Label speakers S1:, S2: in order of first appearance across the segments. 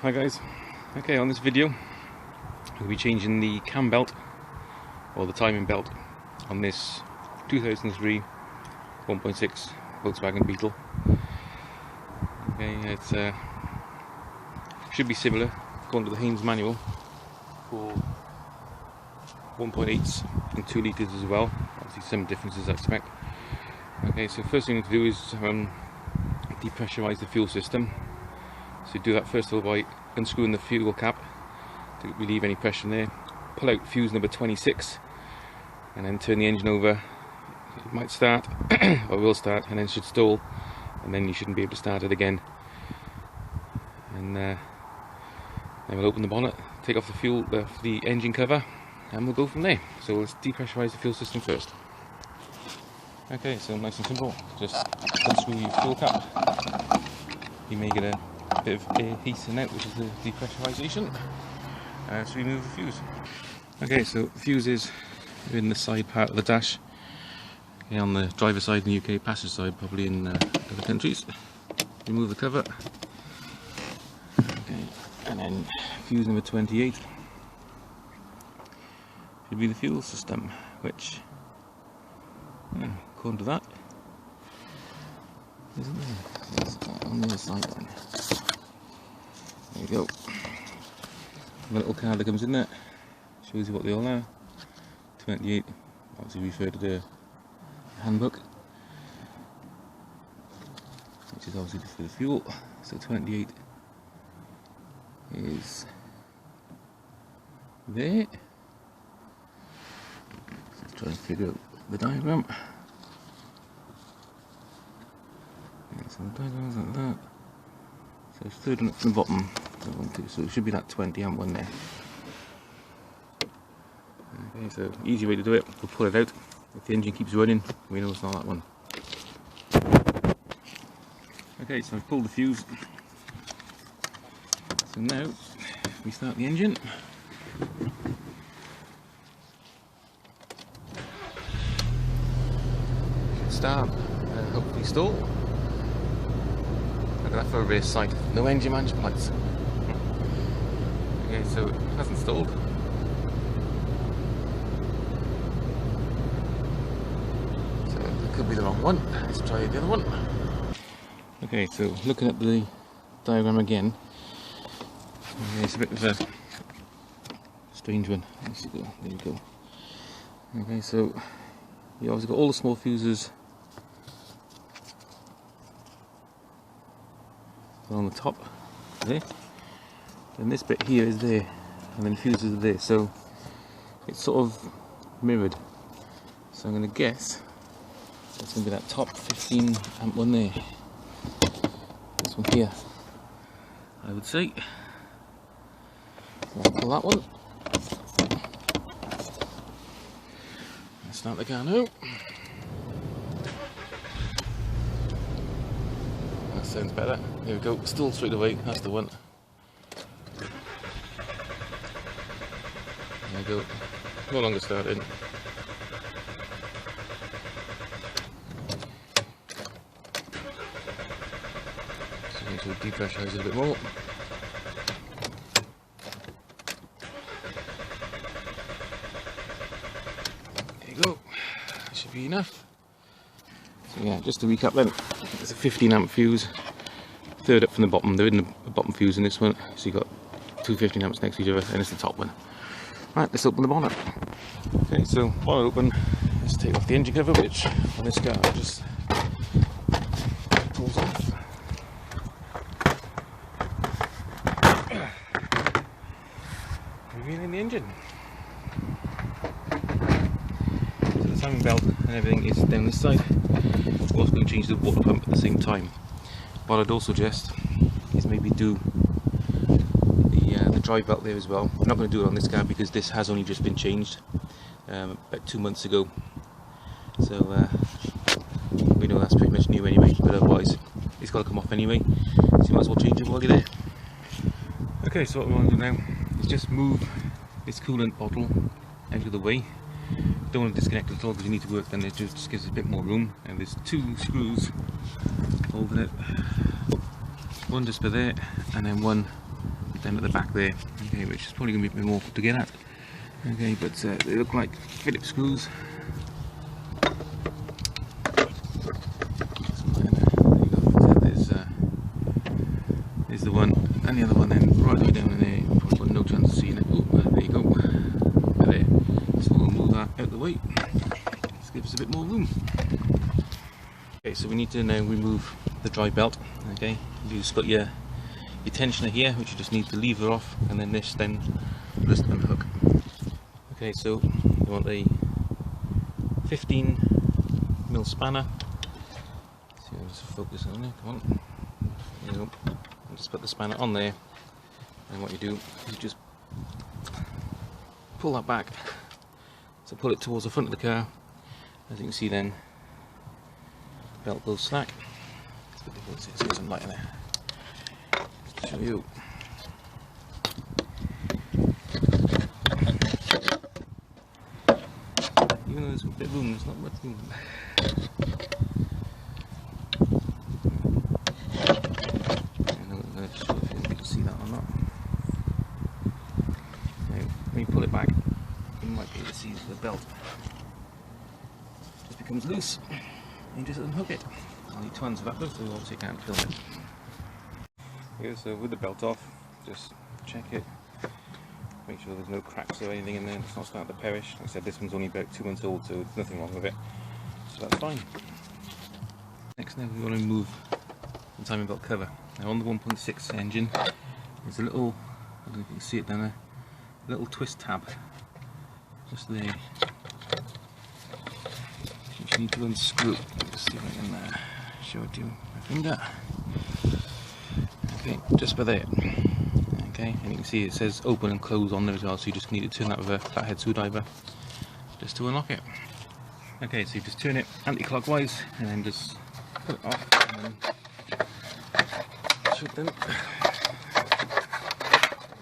S1: Hi guys. Okay, on this video we'll be changing the cam belt or the timing belt on this 2003 1.6 Volkswagen Beetle. Okay, it's should be similar according to the Haynes manual for 1.8s and 2 litres as well. Obviously some differences I expect. Okay, so first thing you need to do is depressurise the fuel system. So you do that first of all by unscrewing the fuel cap to relieve any pressure in there. Pull out fuse number 26 and then turn the engine over. It might start or will start and then should stall, and then you shouldn't be able to start it again. And then we'll open the bonnet, take off the engine cover, and we'll go from there. So let's depressurise the fuel system first. Okay, so nice and simple, just unscrew your fuel cap. You may get a bit of air heating out, which is the depressurization. So remove the fuse. Okay, so the fuse is in the side part of the dash. Okay, on the driver's side in the UK, passenger side probably in other countries. Remove the cover. Okay, and then fuse number 28 should be the fuel system, which, according to that, isn't there? It's on the other side then. There you go. The little card that comes in there shows you what they all are. 28, obviously referred to the handbook, which is obviously for the fuel. So 28 is there. Let's try and figure out the diagram. Yeah, so the diagram is like that. So it's third one up from the bottom. So it should be that 20 amp one there. Okay, so easy way to do it, we'll pull it out. If the engine keeps running, we know it's not that one. Okay, so I've pulled the fuse. So now we start the engine. Start, hopefully stall. Look at that for a race sight. No engine management lights. Okay, so it hasn't stalled. So it could be the wrong one. Let's try the other one. Okay, so looking at the diagram again, it's a bit of a strange one. Let's go. There you go. Okay, so you obviously got all the small fuses on the top there, and this bit here is there, and then fuses are there, so it's sort of mirrored. So I'm going to guess it's going to be that top 15 amp one there, this one here, I would say. So I'll pull that one, and start the car now. That sounds better. There we go, still straight away, that's the one. There we go, no longer starting. So I need to depressurize it a bit more. There you go, that should be enough. So yeah, just to recap then, it's a 15 amp fuse, third up from the bottom. They're in the bottom fuse in this one, so you've got two 15 amps next to each other, and it's the top one. Right, let's open the bonnet. Okay, so bonnet open, let's take off the engine cover, which on this car just pulls off. Revealing the engine. So the timing belt and everything is down this side. We're also going to change the water pump at the same time. What I'd also suggest is maybe do the drive belt there as well. I'm not going to do it on this car because this has only just been changed about 2 months ago. So we know that's pretty much new anyway, but otherwise it's got to come off anyway. So you might as well change it while you're there. Okay, so what we want to do now is just move this coolant bottle out of the way. Don't want to disconnect it at all because you need to work, then it just gives us a bit more room. And there's two screws holding it, one just for there and then one down at the back there, okay, which is probably going to be a bit more to get at. Okay, but they look like Phillips screws. There's the one, and the other one then right way down in there. Probably got no chance of seeing it. Oh, there you go. There. So we'll move that out of the way. This gives us a bit more room. Okay, so we need to now remove the dry belt. Okay, you've just got your tensioner here, which you just need to lever off, and then this then just unhook. Okay, so you want a 15mm spanner. See, I'll just focus on it. Come on. There you go. And just put the spanner on there, and what you do is you just pull that back. So pull it towards the front of the car. As you can see, then belt goes slack. It's a bit difficult to see, there's some light in there. Just to show you. Even though there's a bit of room, there's not much room. I'm not sure if you can see that or not. Now, when you pull it back, you might be able to see the belt just becomes loose. You just unhook it. I'll need tons of that though, so obviously you can't film it. Okay, so with the belt off, just check it. Make sure there's no cracks or anything in there, it's not starting to perish. Like I said, this one's only about 2 months old, so there's nothing wrong with it. So that's fine. Next now we want to remove the timing belt cover. Now on the 1.6 engine, there's a little, I don't know if you can see it down there, a little twist tab. Just there. Which you need to unscrew. Just see if I can show it to you with my finger. Okay, just by there. Okay, and you can see it says open and close on there as well, so you just need to turn that with a flathead screwdriver just to unlock it. Okay, so you just turn it anti-clockwise and then just put it off and then should then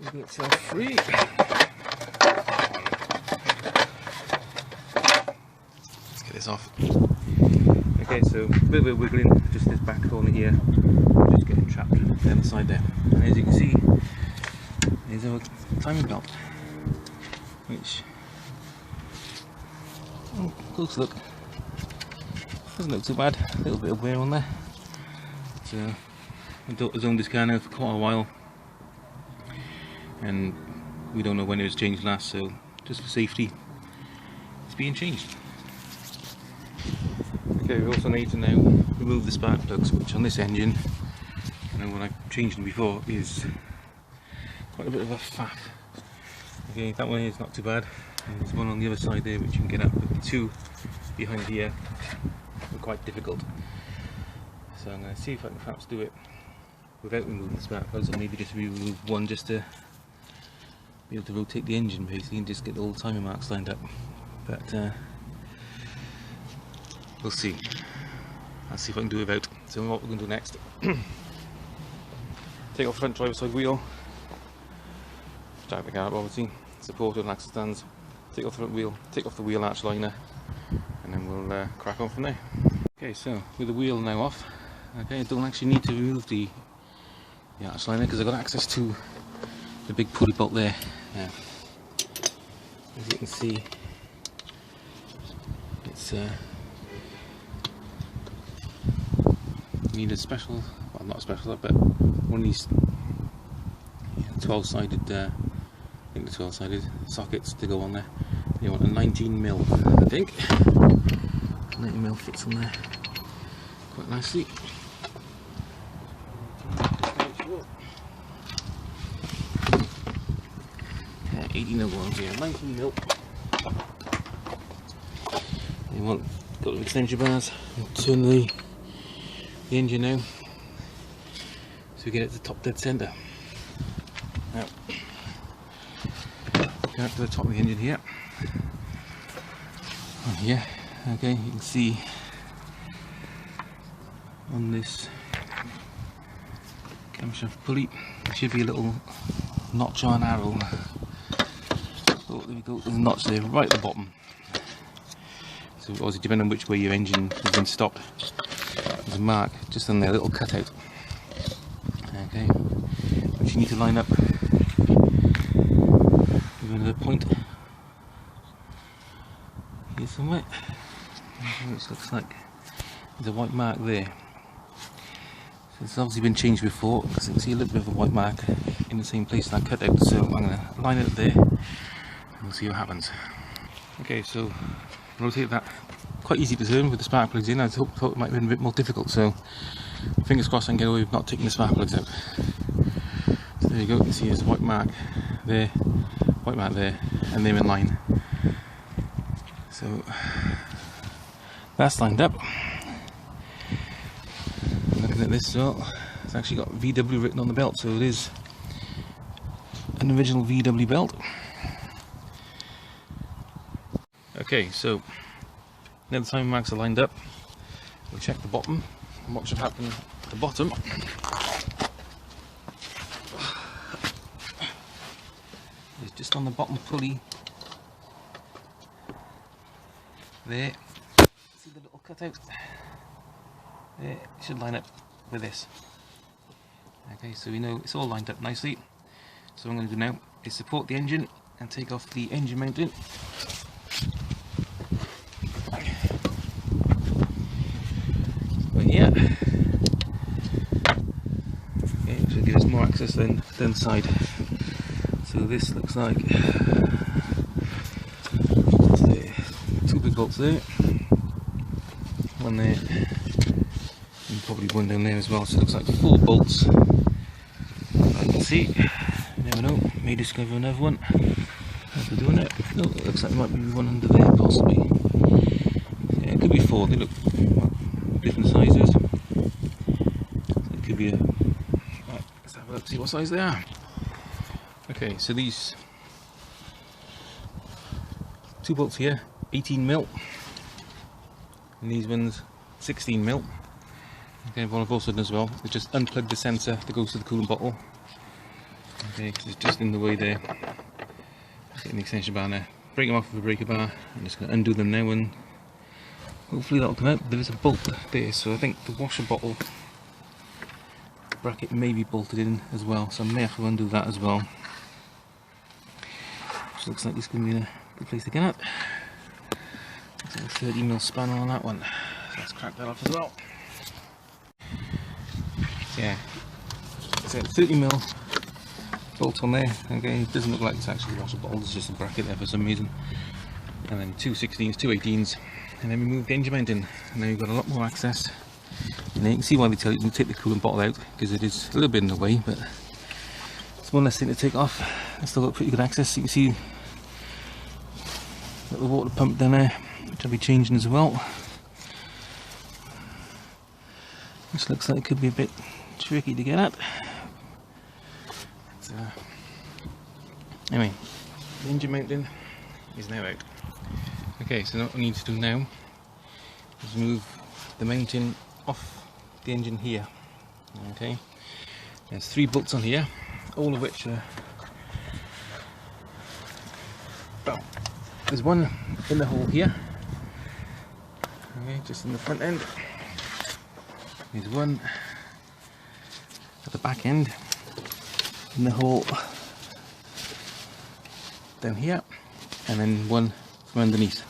S1: wiggle itself free. Let's get this off. Okay, so a bit of wiggling, just this back corner here, just getting trapped down the side there. And as you can see, there's our timing belt, which, oh, close look, doesn't look too bad. A little bit of wear on there. But, my daughter's owned this car now for quite a while, and we don't know when it was changed last, so just for safety, it's being changed. Okay, we also need to now remove the spark plugs, which on this engine, and when I've changed them before, is quite a bit of a faff. Okay, that one is not too bad. And there's one on the other side there which you can get up, but the two behind here are quite difficult. So I'm going to see if I can perhaps do it without removing the spark plugs, or maybe just remove one just to be able to rotate the engine basically and just get all the timing marks lined up. But we'll see. I'll see if I can do it without. So what we're going to do next, take off the front driver's side wheel, jack the car up obviously, support on axle stands, take off the front wheel, take off the wheel arch liner, and then we'll crack on from there. Okay, so with the wheel now off, okay, I don't actually need to remove the arch liner because I've got access to the big pulley bolt there. Now, as you can see, it's need a special, well not a special, but one of these 12-sided, I think the 12-sided sockets to go on there. You want a 19mm, I think. 19mm fits on there quite nicely. Yeah, 18mm ones here, 19mm. You want got the extension bars. Turn the engine now, so we get it to the top dead centre. Now, go up to the top of the engine here. On here, okay, you can see on this camshaft pulley there should be a little notch or an arrow. Oh, there we go, there's a notch there right at the bottom. So obviously depending on which way your engine has been stopped, there's a mark just on there, a little cutout. Okay, which you need to line up give it another point here somewhere, which looks like there's a white mark there. So it's obviously been changed before, because you can see a little bit of a white mark in the same place that I cut out. So I'm going to line it up there and we'll see what happens. Okay, so rotate that. Quite easy to turn with the spark plugs in. I thought it might have been a bit more difficult, so fingers crossed I can get away with not taking the spark plugs out. So there you go, you can see there's a white mark there, white mark there, and they're in line. So that's lined up. Looking at this as well, it's actually got VW written on the belt, so it is an original VW belt. Okay, so now the timing marks are lined up, we'll check the bottom, and what should happen at the bottom is just on the bottom pulley there, see the little cutout there, it should line up with this. Okay, so we know it's all lined up nicely. So what I'm going to do now is support the engine and take off the engine mounting. Yeah, okay, which will give us more access than the side. So this looks like two big bolts there, one there, and probably one down there as well. So it looks like 4 bolts. I can see, you never know, may discover another one as we're doing it. No, it looks like there might be one under there possibly. Yeah, it could be 4, they look different sizes. So it could be a... Right, let's have a look, see what size they are. Okay, so these 2 bolts here, 18mm, and these ones 16mm. Okay, what I've also done as well is just unplug the sensor that goes to the coolant bottle. Okay, because it's just in the way there. Getting the extension bar there. Break them off with a breaker bar. I'm just going to undo them now and hopefully that'll come out. There is a bolt there, so I think the washer bottle bracket may be bolted in as well, so I may have to undo that as well. Which looks like this could be a good place to get at. Looks like a 30mm spanner on that one, so let's crack that off as well. Yeah, it's a 30mm bolt on there. Okay, it doesn't look like it's actually a washer bottle, it's just a bracket there for some reason. And then 2 16s, 2 18s. And then we move the engine mounting, and now you've got a lot more access. And then you can see why they tell you to take the coolant bottle out, because it is a little bit in the way, but it's one less thing to take off. It's still got pretty good access. You can see got the water pump down there, which I'll be changing as well. This looks like it could be a bit tricky to get at. But, anyway, the engine mounting is now out. Okay, so what we need to do now is move the mounting off the engine here. Okay, there's 3 bolts on here, all of which are, well, there's one in the hole here, okay, just in the front end. There's one at the back end in the hole down here, and then one from underneath.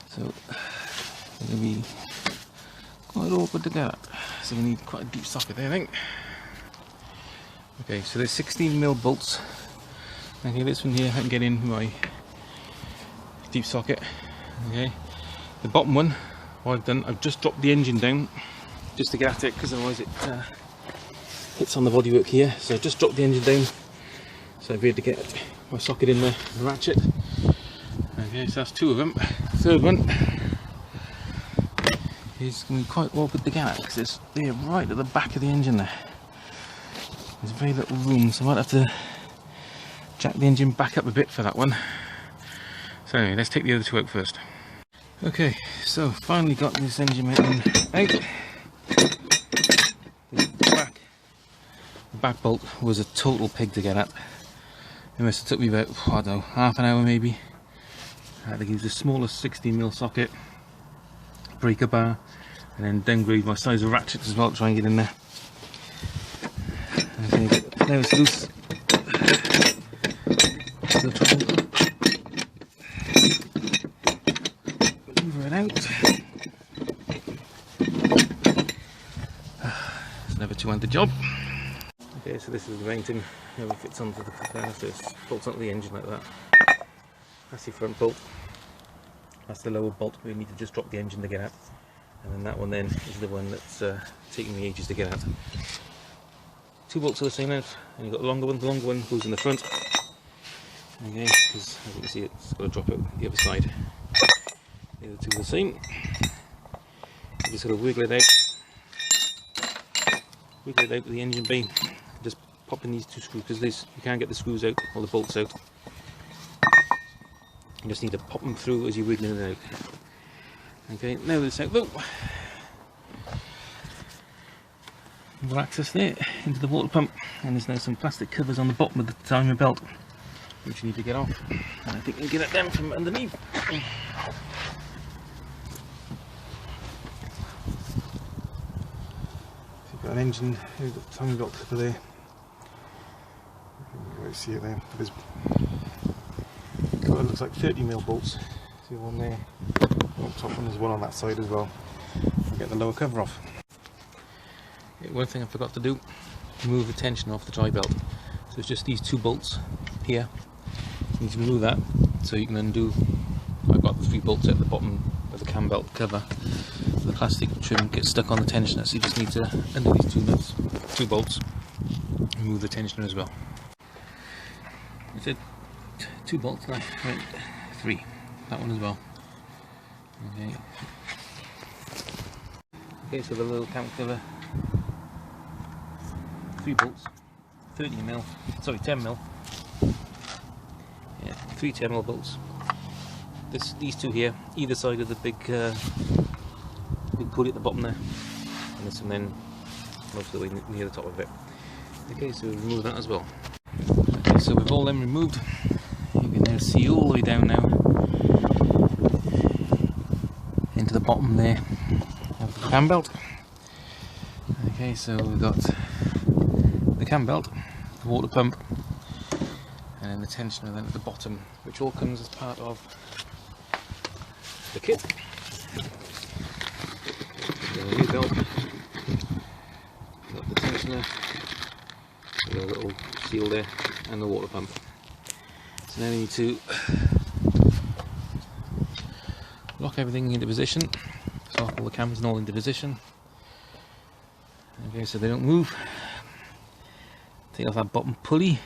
S1: So it's going to be quite awkward to get at. So we need quite a deep socket there, I think. Okay, so there's 16mm bolts. Okay, this one here I can get in my deep socket. Okay, the bottom one, what I've done, I've just dropped the engine down just to get at it, because otherwise it hits on the bodywork here. So I've just dropped the engine down, so I've been able to get my socket in the ratchet. Okay, so that's 2 of them. Third one is going to be quite awkward to get at, because it's there right at the back of the engine there. There's very little room, so I might have to jack the engine back up a bit for that one. So anyway, let's take the other 2 out first. Okay, so finally got this engine mounting out. The back bolt was a total pig to get at. It must have took me about, I don't know, half an hour maybe. I had to use the smallest 16mm socket, breaker bar, and then downgrade my size of ratchets as well to try and get in there. Okay, now it's loose. We'll try and move it out. It's never too hard the job. Okay, so this is the mounting. How it fits onto the car, so it bolts onto the engine like that. That's the front bolt. That's the lower bolt. We need to just drop the engine to get out. And then that one then is the one that's taking me ages to get out. Two bolts are the same length, and you've got the longer one. The longer one goes in the front. Okay, because as you can see, it's got to drop out the other side. The other two are the same. You just got to wiggle it out. Wiggle it out with the engine bay. Just pop in these two screws, because you can't get the screws out or the bolts out. You just need to pop them through as you're wiggling it out. Okay, now this out though. We'll access there into the water pump, and there's now some plastic covers on the bottom of the timer belt which you need to get off, and I think you can get at them from underneath. So you've got an engine, you've got the timer belt cover there. You can see it there. There's what looks like 30mm bolts. See one there on top, and there's one on that side as well. I'll get the lower cover off. One thing I forgot to do, remove the tension off the dry belt. So it's just these two bolts here. You need to remove that so you can undo. I've got the 3 bolts at the bottom of the cam belt cover. The plastic trim gets stuck on the tensioner, so you just need to undo these two bolts, remove the tensioner as well. That's it. 2 bolts left, right, 3. That one as well. Okay. Okay, so the little cam cover. 3 bolts, 30mm, sorry 10mm, yeah, 3 10mm bolts. These two here, either side of the big pulley at the bottom there, and this one then most of the way near the top of it. Okay, so remove that as well. Okay, so with all them removed, you can now see all the way down now into the bottom there of the cam belt. Okay, so we've got the cam belt, the water pump, and then the tensioner then at the bottom, which all comes as part of the kit. The new belt, got the tensioner, got a little seal there, and the water pump. So now we need to lock everything into position, so all the cams and all into position. Okay, so they don't move. Take off that bottom pulley.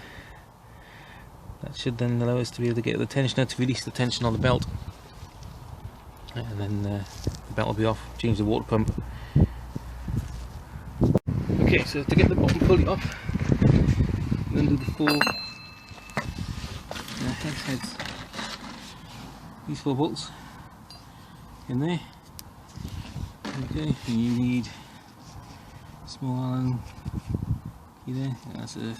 S1: That should then allow us to be able to get the tensioner to release the tension on the belt, and then the belt will be off. Change the water pump. Okay, so to get the bottom pulley off, undo the 4 heads. These 4 bolts in there. Okay, and you need small Allen key there. That's a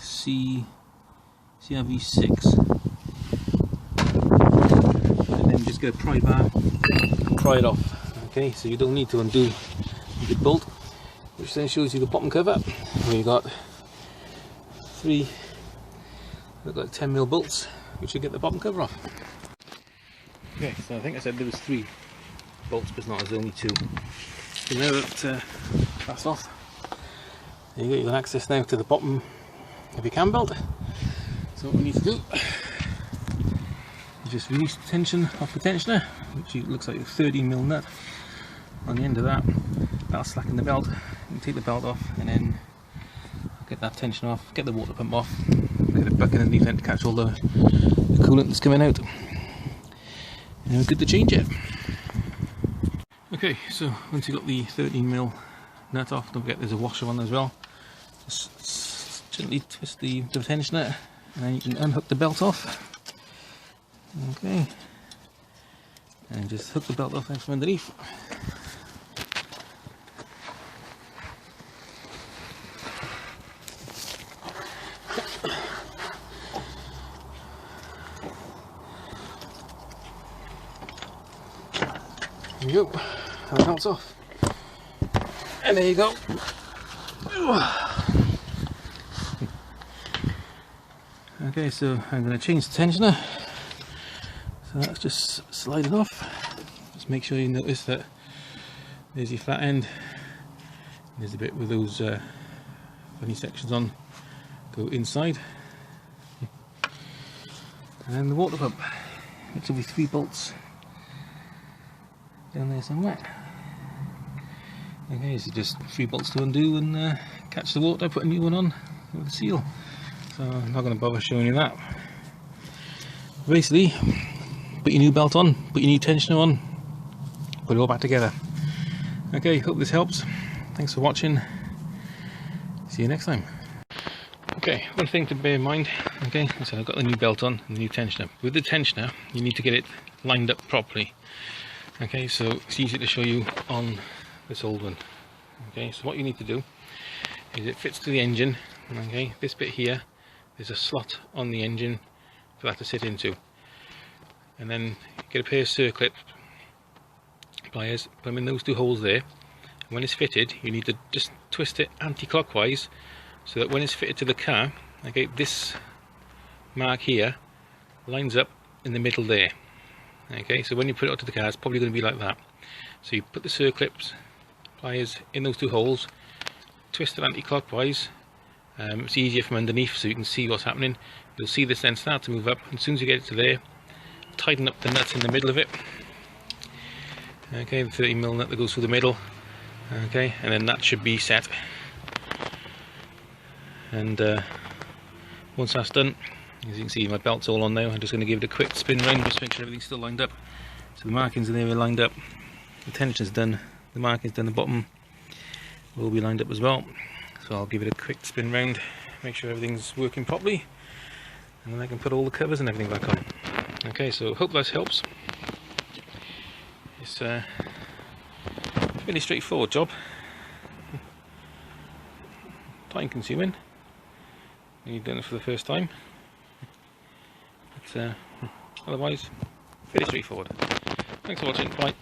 S1: CRV6, and then just get a pry bar and pry it off. Okay, so you don't need to undo the big bolt, which then shows you the bottom cover, where you've got 3 look like 10mm bolts, which will get the bottom cover off. Okay, so I think I said there was 3 bolts, but it's not, there's only 2. So now that that's off, there you go, you can access now to the bottom of your cam belt. So what we need to do is just release the tension off the tensioner, which looks like a 30mm nut on the end of that. That'll slacken the belt. You can take the belt off and then get that tension off, get the water pump off, get it back underneath then to catch all the coolant that's coming out. And we're good to change it. Okay, so once you've got the 13mm nut off, don't forget there's a washer on as well. Just gently twist the tensioner, and then you can unhook the belt off. Okay, and just hook the belt off from underneath. There you go, and the belt's off. And there you go. Okay, so I'm going to change the tensioner. So let's just slide it off. Just make sure you notice that there's your flat end. There's a bit with those funny sections on, go inside. And the water pump, which will be 3 bolts down there somewhere. Okay, so just 3 bolts to undo and catch the water, put a new one on with a seal. So I'm not going to bother showing you that. Basically, put your new belt on, put your new tensioner on, put it all back together. Okay, hope this helps. Thanks for watching. See you next time. Okay, one thing to bear in mind, okay, so I've got the new belt on and the new tensioner. With the tensioner, you need to get it lined up properly. Okay, so it's easy to show you on this old one. Okay, so what you need to do is it fits to the engine. Okay, this bit here, there's a slot on the engine for that to sit into. And then get a pair of circlip pliers, put them in those 2 holes there. And when it's fitted, you need to just twist it anti-clockwise, so that when it's fitted to the car, okay, this mark here lines up in the middle there. Okay, so when you put it onto the car, it's probably going to be like that. So you put the circlips pliers in those 2 holes, twist it anti-clockwise. It's easier from underneath, so you can see what's happening. You'll see this then start to move up, and as soon as you get it to there, tighten up the nuts in the middle of it. Okay, the 30mm nut that goes through the middle. Okay, and then that should be set. And once that's done, as you can see, my belt's all on now. I'm just going to give it a quick spin round, just make sure everything's still lined up. So the markings in there are lined up, the tension's done, the markings down the bottom will be lined up as well. So I'll give it a quick spin round, make sure everything's working properly, and then I can put all the covers and everything back on. Okay, so hope that helps. It's a really straightforward job, time consuming when you've done it for the first time, but otherwise fairly straightforward. Thanks for watching, bye.